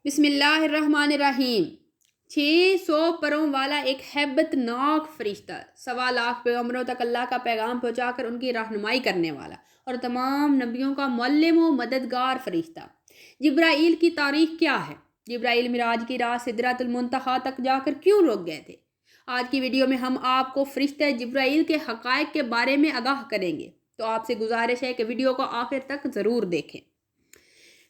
بسم اللہ الرحمن الرحیم۔ 600 پروں والا ایک ہیبت ناک فرشتہ، 1.25 پیغمبروں تک اللہ کا پیغام پہنچا کر ان کی رہنمائی کرنے والا اور تمام نبیوں کا معلم و مددگار فرشتہ۔ جبرائیل کی تاریخ کیا ہے؟ جبرائیل معراج کی رات سدرۃ المنتہا تک جا کر کیوں رک گئے تھے؟ آج کی ویڈیو میں ہم آپ کو فرشتہ جبرائیل کے حقائق کے بارے میں آگاہ کریں گے، تو آپ سے گزارش ہے کہ ویڈیو کو آخر تک ضرور دیکھیں۔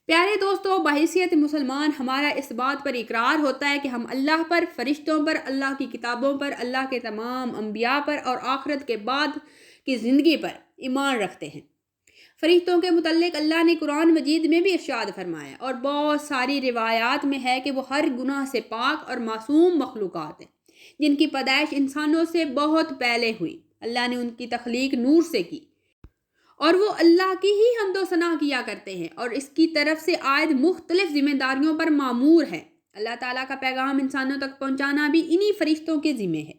پیارے دوستو، بحیثیت مسلمان ہمارا اس بات پر اقرار ہوتا ہے کہ ہم اللہ پر، فرشتوں پر، اللہ کی کتابوں پر، اللہ کے تمام انبیاء پر اور آخرت کے بعد کی زندگی پر ایمان رکھتے ہیں۔ فرشتوں کے متعلق اللہ نے قرآن مجید میں بھی ارشاد فرمایا اور بہت ساری روایات میں ہے کہ وہ ہر گناہ سے پاک اور معصوم مخلوقات ہیں، جن کی پیدائش انسانوں سے بہت پہلے ہوئی۔ اللہ نے ان کی تخلیق نور سے کی اور وہ اللہ کی ہی حمد و ثنا کیا کرتے ہیں اور اس کی طرف سے عائد مختلف ذمہ داریوں پر مامور ہیں۔ اللہ تعالیٰ کا پیغام انسانوں تک پہنچانا بھی انہی فرشتوں کے ذمہ ہے۔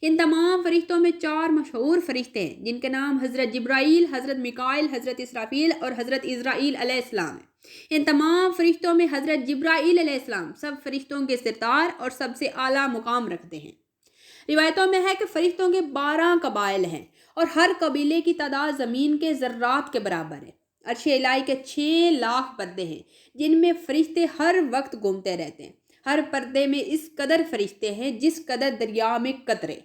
ان تمام فرشتوں میں 4 مشہور فرشتے ہیں، جن کے نام حضرت جبرائیل، حضرت میکائیل، حضرت اسرافیل اور حضرت عزرائیل علیہ السلام ہیں۔ ان تمام فرشتوں میں حضرت جبرائیل علیہ السلام سب فرشتوں کے سردار اور سب سے اعلیٰ مقام رکھتے ہیں۔ روایتوں میں ہے کہ فرشتوں کے 12 قبائل ہیں اور ہر قبیلے کی تعداد زمین کے ذرات کے برابر ہے۔ عرش الہی کے 6 لاکھ پردے ہیں، جن میں فرشتے ہر وقت گھومتے رہتے ہیں۔ ہر پردے میں اس قدر فرشتے ہیں جس قدر دریا میں قطرے۔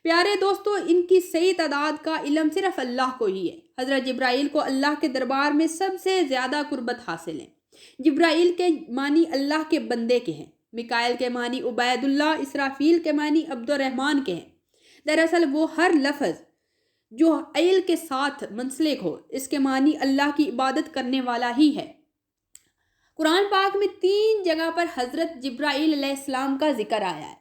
پیارے دوستو، ان کی صحیح تعداد کا علم صرف اللہ کو ہی ہے۔ حضرت جبرائیل کو اللہ کے دربار میں سب سے زیادہ قربت حاصل ہے۔ جبرائیل کے معنی اللہ کے بندے کے ہیں، میکائیل کے معنی عبید اللہ، اسرافیل کے معنی عبد الرحمن کے ہیں۔ دراصل وہ ہر لفظ جو عیل کے ساتھ منسلک ہو، اس کے معنی اللہ کی عبادت کرنے والا ہی ہے۔ قرآن پاک میں 3 جگہ پر حضرت جبرائیل علیہ السلام کا ذکر آیا ہے۔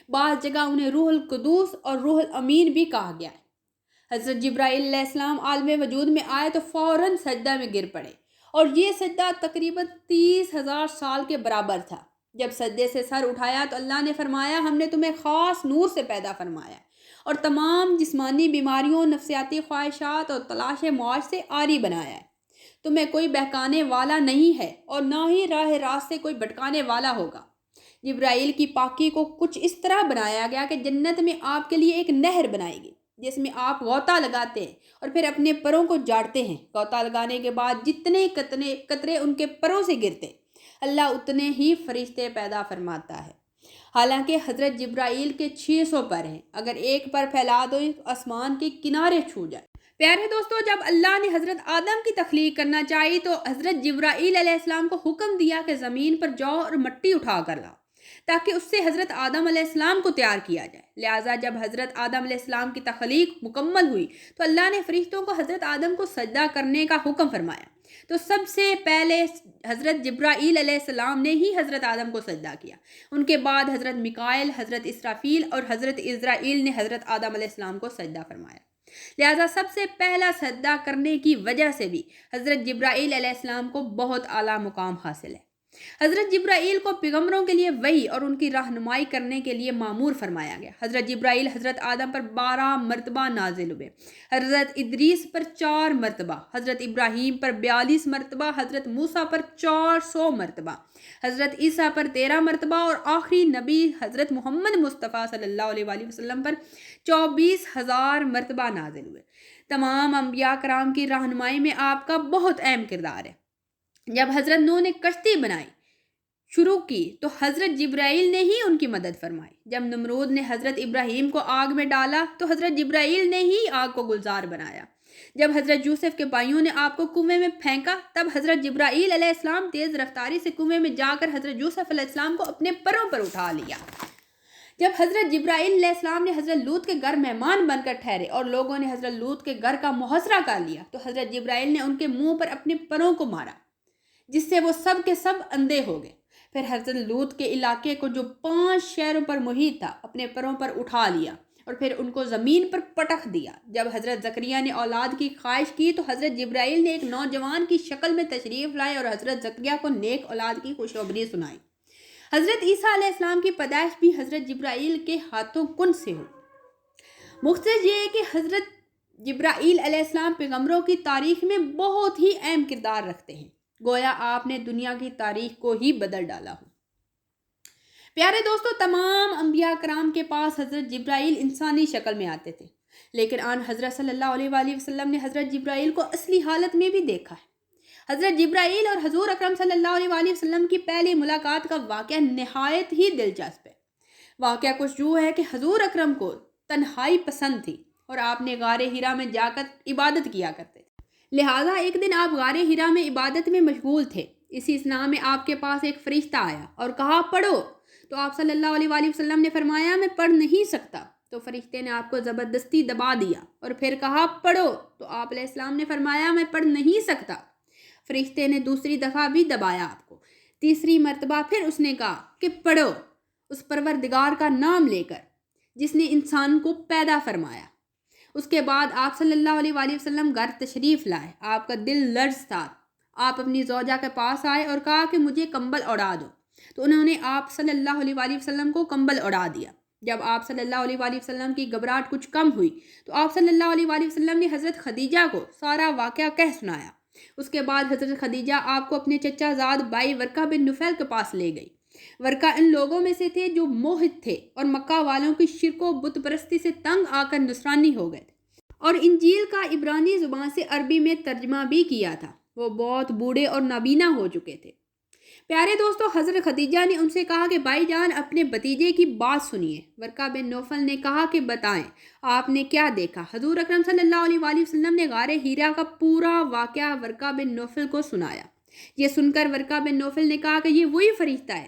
بعض جگہ انہیں روح القدس اور روح الامین بھی کہا گیا ہے۔ حضرت جبرائیل علیہ السلام عالم وجود میں آئے تو فوراً سجدہ میں گر پڑے اور یہ سجدہ تقریباً 30,000 سال کے برابر تھا۔ جب سجدے سے سر اٹھایا تو اللہ نے فرمایا، ہم نے تمہیں خاص نور سے پیدا فرمایا اور تمام جسمانی بیماریوں، نفسیاتی خواہشات اور تلاش معاش سے عاری بنایا ہے۔ تمہیں کوئی بہکانے والا نہیں ہے اور نہ ہی راہ راست سے کوئی بھٹکانے والا ہوگا۔ جبرائیل کی پاکی کو کچھ اس طرح بنایا گیا کہ جنت میں آپ کے لیے ایک نہر بنائی گئی، جس میں آپ غوطہ لگاتے ہیں اور پھر اپنے پروں کو جاڑتے ہیں۔ غوطہ لگانے کے بعد جتنے قطرے ان کے پروں سے گرتے، اللہ اتنے ہی فرشتے پیدا فرماتا ہے۔ حالانکہ حضرت جبرائیل کے 600 پر ہیں، اگر ایک پر پھیلا دو آسمان کے کنارے چھو جائے۔ پیارے دوستو، جب اللہ نے حضرت آدم کی تخلیق کرنا چاہی تو حضرت جبرائیل علیہ السلام کو حکم دیا کہ زمین پر جاؤ اور مٹی اٹھا کر لاؤ تاکہ اس سے حضرت آدم علیہ السلام کو تیار کیا جائے۔ لہٰذا جب حضرت آدم علیہ السلام کی تخلیق مکمل ہوئی تو اللہ نے فرشتوں کو حضرت آدم کو سجدہ کرنے کا حکم فرمایا، تو سب سے پہلے حضرت جبرائیل علیہ السلام نے ہی حضرت آدم کو سجدہ کیا۔ ان کے بعد حضرت میکائیل، حضرت اسرافیل اور حضرت عزرائیل نے حضرت آدم علیہ السلام کو سجدہ فرمایا۔ لہٰذا سب سے پہلا سجدہ کرنے کی وجہ سے بھی حضرت جبرائیل علیہ السلام کو بہت اعلیٰ مقام حاصل ہے۔ حضرت جبرائیل کو پیغمبروں کے لیے وحی اور ان کی رہنمائی کرنے کے لیے مامور فرمایا گیا۔ حضرت جبرائیل حضرت آدم پر 12 مرتبہ نازل ہوئے، حضرت ادریس پر 4 مرتبہ، حضرت ابراہیم پر 42 مرتبہ، حضرت موسیٰ پر 400 مرتبہ، حضرت عیسیٰ پر 13 مرتبہ اور آخری نبی حضرت محمد مصطفیٰ صلی اللہ علیہ وآلہ وسلم پر 24,000 مرتبہ نازل ہوئے۔ تمام انبیاء کرام کی رہنمائی میں آپ کا بہت اہم کردار ہے۔ جب حضرت نوح نے کشتی بنائی شروع کی تو حضرت جبرائیل نے ہی ان کی مدد فرمائی۔ جب نمرود نے حضرت ابراہیم کو آگ میں ڈالا تو حضرت جبرائیل نے ہی آگ کو گلزار بنایا۔ جب حضرت یوسف کے بھائیوں نے آپ کو کنویں میں پھینکا تب حضرت جبرائیل علیہ السلام تیز رفتاری سے کنویں میں جا کر حضرت یوسف علیہ السلام کو اپنے پروں پر اٹھا لیا۔ جب حضرت جبرائیل علیہ السلام نے حضرت لوط کے گھر مہمان بن کر ٹھہرے اور لوگوں نے حضرت لوط کے گھر کا محاصرہ کر لیا تو حضرت جبرائیل نے ان کے منہ پر اپنے پروں کو مارا، جس سے وہ سب کے سب اندھے ہو گئے۔ پھر حضرت لوط کے علاقے کو جو 5 شہروں پر محیط تھا اپنے پروں پر اٹھا لیا اور پھر ان کو زمین پر پٹخ دیا۔ جب حضرت زکریا نے اولاد کی خواہش کی تو حضرت جبرائیل نے ایک نوجوان کی شکل میں تشریف لائے اور حضرت زکریا کو نیک اولاد کی خوشخبری سنائی۔ حضرت عیسیٰ علیہ السلام کی پیدائش بھی حضرت جبرائیل کے ہاتھوں کن سے ہوئی۔ مختصر یہ ہے کہ حضرت جبرائیل علیہ السلام پیغمبروں کی تاریخ میں بہت ہی اہم کردار رکھتے ہیں۔ گویا آپ نے دنیا کی تاریخ کو ہی بدل ڈالا ہو۔ پیارے دوستو، تمام انبیاء کرام کے پاس حضرت جبرائیل انسانی شکل میں آتے تھے، لیکن آن حضرت صلی اللہ علیہ وآلہ وسلم نے حضرت جبرائیل کو اصلی حالت میں بھی دیکھا ہے۔ حضرت جبرائیل اور حضور اکرم صلی اللہ علیہ وآلہ وسلم کی پہلی ملاقات کا واقعہ نہایت ہی دلچسپ ہے۔ واقعہ کچھ یوں ہے کہ حضور اکرم کو تنہائی پسند تھی اور آپ نے غار ہرا میں جا کر عبادت کیا کرتے تھے، لہٰذا ایک دن آپ غار ہرا میں عبادت میں مشغول تھے۔ اسی اثناء میں آپ کے پاس ایک فرشتہ آیا اور کہا پڑھو، تو آپ صلی اللہ علیہ وآلہ وسلم نے فرمایا میں پڑھ نہیں سکتا، تو فرشتے نے آپ کو زبردستی دبا دیا اور پھر کہا پڑھو، تو آپ علیہ السلام نے فرمایا میں پڑھ نہیں سکتا۔ فرشتے نے دوسری دفعہ بھی دبایا آپ کو، تیسری مرتبہ پھر اس نے کہا کہ پڑھو، اس پروردگار کا نام لے کر جس نے انسان کو پیدا فرمایا۔ اس کے بعد آپ صلی اللہ علیہ وآلہ وسلم گھر تشریف لائے، آپ کا دل لرز تھا، آپ اپنی زوجہ کے پاس آئے اور کہا کہ مجھے کمبل اڑا دو، تو انہوں نے آپ صلی اللہ علیہ وآلہ وسلم کو کمبل اڑا دیا۔ جب آپ صلی اللہ علیہ وآلہ وسلم کی گھبراہٹ کچھ کم ہوئی تو آپ صلی اللہ علیہ وآلہ وسلم نے حضرت خدیجہ کو سارا واقعہ کہہ سنایا۔ اس کے بعد حضرت خدیجہ آپ کو اپنے چچا زاد بھائی ورقہ بن نوفل کے پاس لے گئی۔ ورقہ ان لوگوں میں سے تھے جو موحد تھے اور مکہ والوں کی شرک و بت پرستی سے تنگ آ کر نصرانی ہو گئے تھے، اور انجیل کا عبرانی زبان سے عربی میں ترجمہ بھی کیا تھا۔ وہ بہت بوڑھے اور نابینا ہو چکے تھے۔ پیارے دوستو، حضرت خدیجہ نے ان سے کہا کہ بھائی جان اپنے بھتیجے کی بات سنیے۔ ورقہ بن نوفل نے کہا کہ بتائیں آپ نے کیا دیکھا؟ حضور اکرم صلی اللہ علیہ وآلہ وسلم نے غار ہیرا کا پورا واقعہ ورقہ بن نوفل کو سنایا۔ یہ سن کر ورقہ بن نوفل نے کہا کہ یہ وہی فرشتہ ہے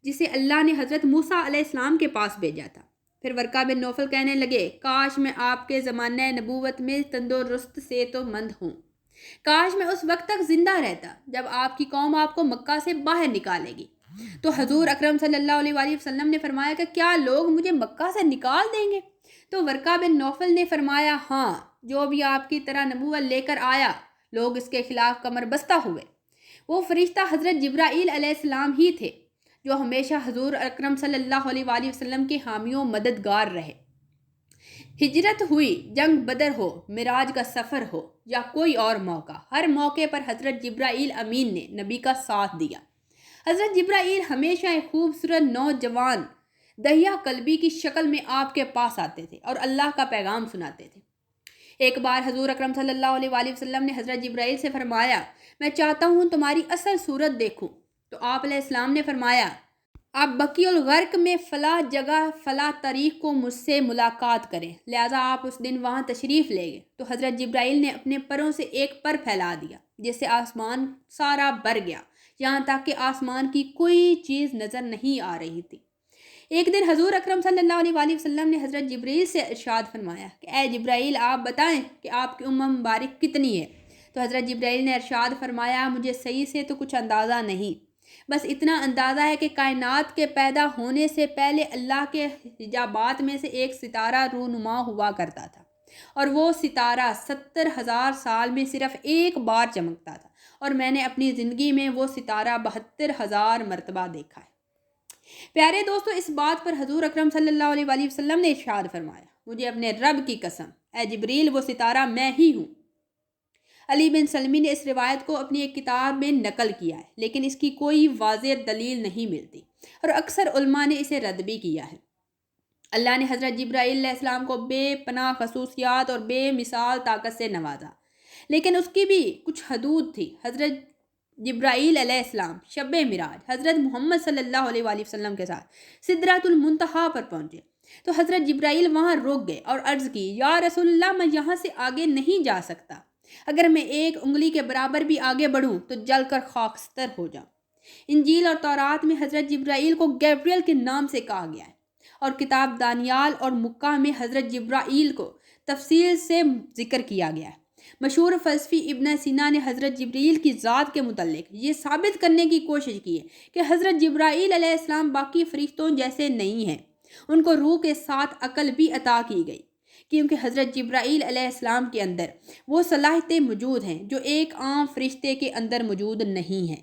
جسے اللہ نے حضرت موسیٰ علیہ السلام کے پاس بھیجا تھا۔ پھر ورقہ بن نوفل کہنے لگے کاش میں آپ کے زمانہ نبوت میں تندرست صحت مند ہوں، کاش میں اس وقت تک زندہ رہتا جب آپ کی قوم آپ کو مکہ سے باہر نکالے گی۔ تو حضور اکرم صلی اللہ علیہ وآلہ وسلم نے فرمایا کہ کیا لوگ مجھے مکہ سے نکال دیں گے؟ تو ورقہ بن نوفل نے فرمایا ہاں، جو بھی آپ کی طرح نبوت لے کر آیا لوگ اس کے خلاف کمر بستہ ہوئے۔ وہ فرشتہ حضرت جبرائیل علیہ السلام ہی تھے جو ہمیشہ حضور اکرم صلی اللہ علیہ وآلہ وسلم کے حامی و مددگار رہے۔ ہجرت ہوئی، جنگ بدر ہو، معراج کا سفر ہو یا کوئی اور موقع، ہر موقع پر حضرت جبرائیل امین نے نبی کا ساتھ دیا۔ حضرت جبرائیل ہمیشہ ایک خوبصورت نوجوان دہیا قلبی کی شکل میں آپ کے پاس آتے تھے اور اللہ کا پیغام سناتے تھے۔ ایک بار حضور اکرم صلی اللہ علیہ وآلہ وسلم نے حضرت جبرائیل سے فرمایا میں چاہتا ہوں تمہاری اصل صورت دیکھوں، تو آپ علیہ السلام نے فرمایا آپ بقیع الغرق میں فلاں جگہ فلاں تاریخ کو مجھ سے ملاقات کریں، لہٰذا آپ اس دن وہاں تشریف لے گئے۔ تو حضرت جبرائیل نے اپنے پروں سے ایک پر پھیلا دیا جس سے آسمان سارا بھر گیا، یہاں تک کہ آسمان کی کوئی چیز نظر نہیں آ رہی تھی۔ ایک دن حضور اکرم صلی اللہ علیہ وآلہ وسلم نے حضرت جبرائیل سے ارشاد فرمایا کہ اے جبرائیل آپ بتائیں کہ آپ کی امت مبارک کتنی ہے؟ تو حضرت جبرائیل نے ارشاد فرمایا مجھے صحیح سے تو کچھ اندازہ نہیں، بس اتنا اندازہ ہے کہ کائنات کے پیدا ہونے سے پہلے اللہ کے حجابات میں سے ایک ستارہ رونما ہوا کرتا تھا، اور وہ ستارہ 70,000 سال میں صرف ایک بار چمکتا تھا، اور میں نے اپنی زندگی میں وہ ستارہ 72,000 مرتبہ دیکھا ہے۔ پیارے دوستو، اس بات پر حضور اکرم صلی اللہ علیہ وآلہ وسلم نے ارشاد فرمایا مجھے اپنے رب کی قسم، اے جبریل وہ ستارہ میں ہی ہوں۔ علی بن سلمی نے اس روایت کو اپنی ایک کتاب میں نقل کیا ہے، لیکن اس کی کوئی واضح دلیل نہیں ملتی اور اکثر علماء نے اسے رد بھی کیا ہے۔ اللہ نے حضرت جبرائیل علیہ السلام کو بے پناہ خصوصیات اور بے مثال طاقت سے نوازا، لیکن اس کی بھی کچھ حدود تھی۔ حضرت جبرائیل علیہ السلام شب معراج حضرت محمد صلی اللہ علیہ وآلہ وسلم کے ساتھ سدرۃ المنتہا پر پہنچے تو حضرت جبرائیل وہاں رک گئے اور عرض کی یا رسول اللہ میں یہاں سے آگے نہیں جا سکتا، اگر میں ایک انگلی کے برابر بھی آگے بڑھوں تو جل کر خاکستر ہو جاؤں۔ انجیل اور تورات میں حضرت جبرائیل کو گیبریل کے نام سے کہا گیا ہے، اور کتاب دانیال اور مکہ میں حضرت جبرائیل کو تفصیل سے ذکر کیا گیا ہے۔ مشہور فلسفی ابن سینا نے حضرت جبرائیل کی ذات کے متعلق یہ ثابت کرنے کی کوشش کی ہے کہ حضرت جبرائیل علیہ السلام باقی فرشتوں جیسے نہیں ہیں، ان کو روح کے ساتھ عقل بھی عطا کی گئی، کیونکہ حضرت جبرائیل علیہ السلام کے اندر وہ صلاحیتیں موجود ہیں جو ایک عام فرشتے کے اندر موجود نہیں ہیں۔